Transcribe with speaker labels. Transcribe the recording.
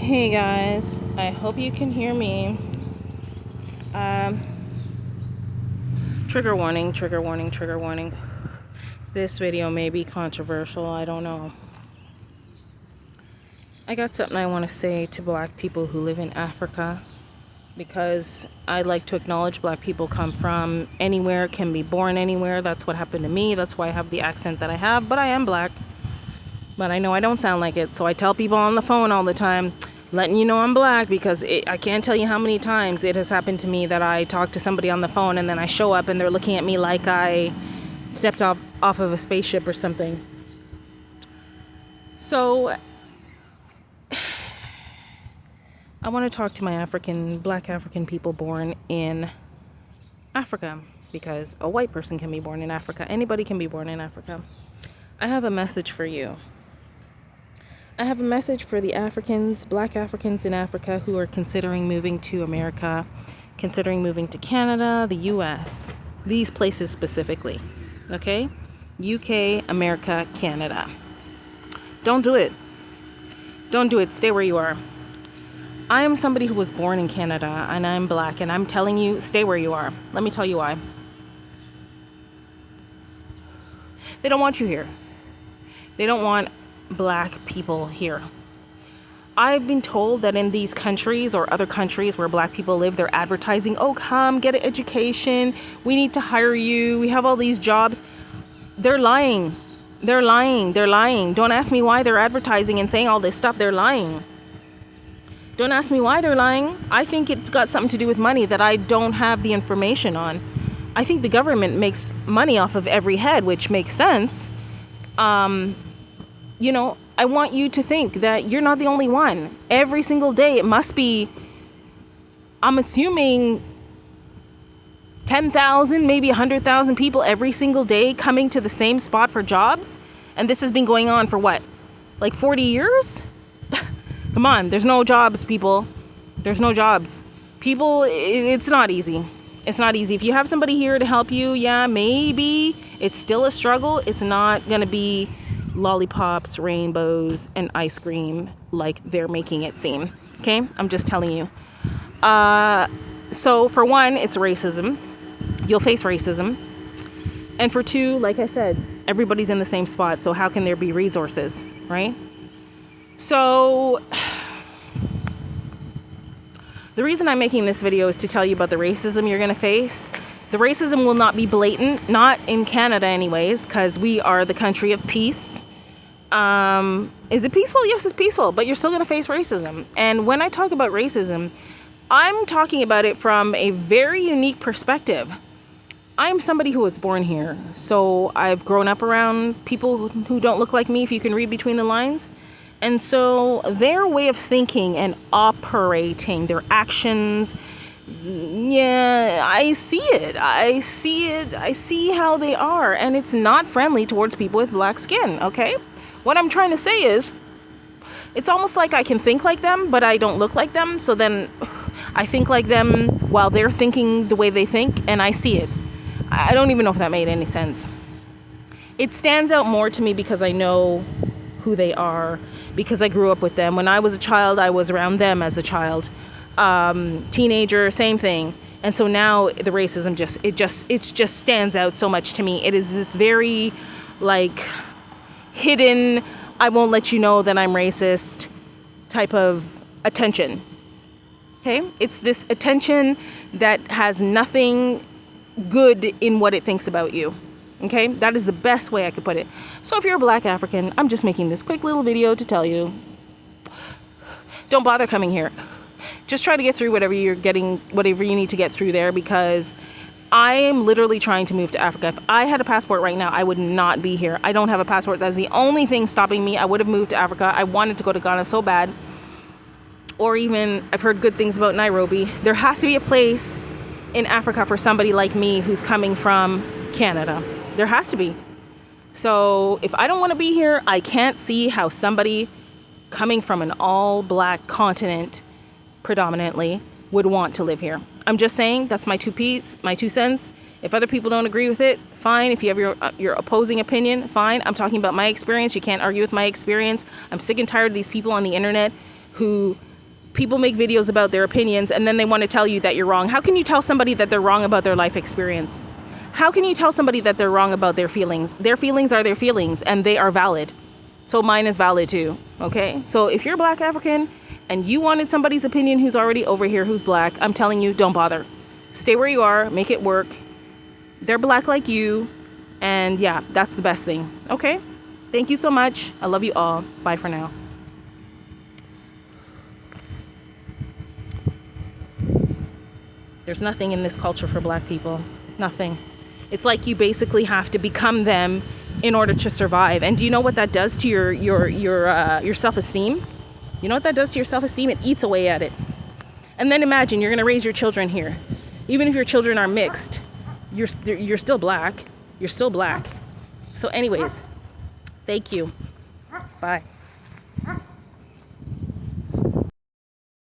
Speaker 1: Hey guys, I hope you can hear me. Um, Trigger warning, trigger warning, trigger warning. This video may be controversial, I don't know. I got something I want to say to black people who live in Africa, because I like to acknowledge black people come from anywhere, can be born anywhere. That's what happened to me. That's why I have the accent that I have, but I am black. But I know I don't sound like it, so I tell people on the phone all the time, letting you know I'm black, because I can't tell you how many times it has happened to me that I talk to somebody on the phone and then I show up and they're looking at me like I stepped off of a spaceship or something. So I want to talk to my black African people born in Africa, because a white person can be born in Africa. Anybody can be born in Africa. I have a message for you. I have a message for the black Africans in Africa who are considering moving to America, considering moving to Canada, the US, these places specifically, okay? UK, America, Canada. Don't do it. Don't do it. Stay where you are. I am somebody who was born in Canada and I'm black, and I'm telling you, stay where you are. Let me tell you why. They don't want you here. They don't want black people here. I've been told that in these countries or other countries where black people live, they're advertising, oh, come get an education. We need to hire you. We have all these jobs. They're lying. They're lying. They're lying. Don't ask me why they're advertising and saying all this stuff. They're lying. Don't ask me why they're lying. I think it's got something to do with money that I don't have the information on. I think the government makes money off of every head, which makes sense. You know, I want you to think that you're not the only one. Every single day, it must be, I'm assuming, 10,000, maybe 100,000 people every single day coming to the same spot for jobs. And this has been going on for what? Like 40 years? Come on, there's no jobs, people. There's no jobs. People, it's not easy. It's not easy. If you have somebody here to help you, yeah, maybe it's still a struggle. It's not going to be lollipops, rainbows, and ice cream like they're making it seem. Okay? I'm just telling you. So for one, it's racism. You'll face racism. And for two, like I said, everybody's in the same spot. So how can there be resources, right? So the reason I'm making this video is to tell you about the racism you're going to face. The racism will not be blatant, not in Canada anyways, because we are the country of peace. Is it peaceful? Yes, it's peaceful, but you're still going to face racism. And when I talk about racism, I'm talking about it from a very unique perspective. I'm somebody who was born here, so I've grown up around people who don't look like me, if you can read between the lines. And so their way of thinking and operating, their actions, yeah, I see it. I see how they are. And it's not friendly towards people with black skin, okay? What I'm trying to say is, it's almost like I can think like them, but I don't look like them. So then I think like them while they're thinking the way they think, and I see it. I don't even know if that made any sense. It stands out more to me because I know who they are, because I grew up with them. When I was a child, I was around them as a child. Teenager, same thing. And so now the racism just stands out so much to me. It is this very like hidden, I won't let you know that I'm racist type of attention. Okay? It's this attention that has nothing good in what it thinks about you. Okay? That is the best way I could put it. So if you're a black African, I'm just making this quick little video to tell you, don't bother coming here. Just try to get through whatever you need to get through there, because I am literally trying to move to Africa. If I had a passport right now, I would not be here. I don't have a passport. That's the only thing stopping me. I would have moved to Africa. I wanted to go to Ghana so bad. Or even, I've heard good things about Nairobi. There has to be a place in Africa for somebody like me who's coming from Canada. There has to be. So if I don't want to be here, I can't see how somebody coming from an all black continent predominantly would want to live here. I'm just saying, that's my two cents. If other people don't agree with it, fine. If you have your opposing opinion, fine. I'm talking about my experience. You can't argue with my experience. I'm sick and tired of these people on the internet who people make videos about their opinions and then they want to tell you that you're wrong. How can you tell somebody that they're wrong about their life experience? How can you tell somebody that they're wrong about their feelings? Their feelings are their feelings and they are valid. So mine is valid too, okay? So if you're Black African and you wanted somebody's opinion who's already over here, who's Black, I'm telling you, don't bother. Stay where you are, make it work. They're Black like you, and yeah, that's the best thing, okay? Thank you so much. I love you all. Bye for now. There's nothing in this culture for Black people. Nothing. It's like you basically have to become them in order to survive. And do you know what that does to your self-esteem? You know what that does to your self-esteem? It eats away at it. And then imagine you're going to raise your children here. Even if your children are mixed, you're still Black. You're still Black. So anyways, thank you. Bye.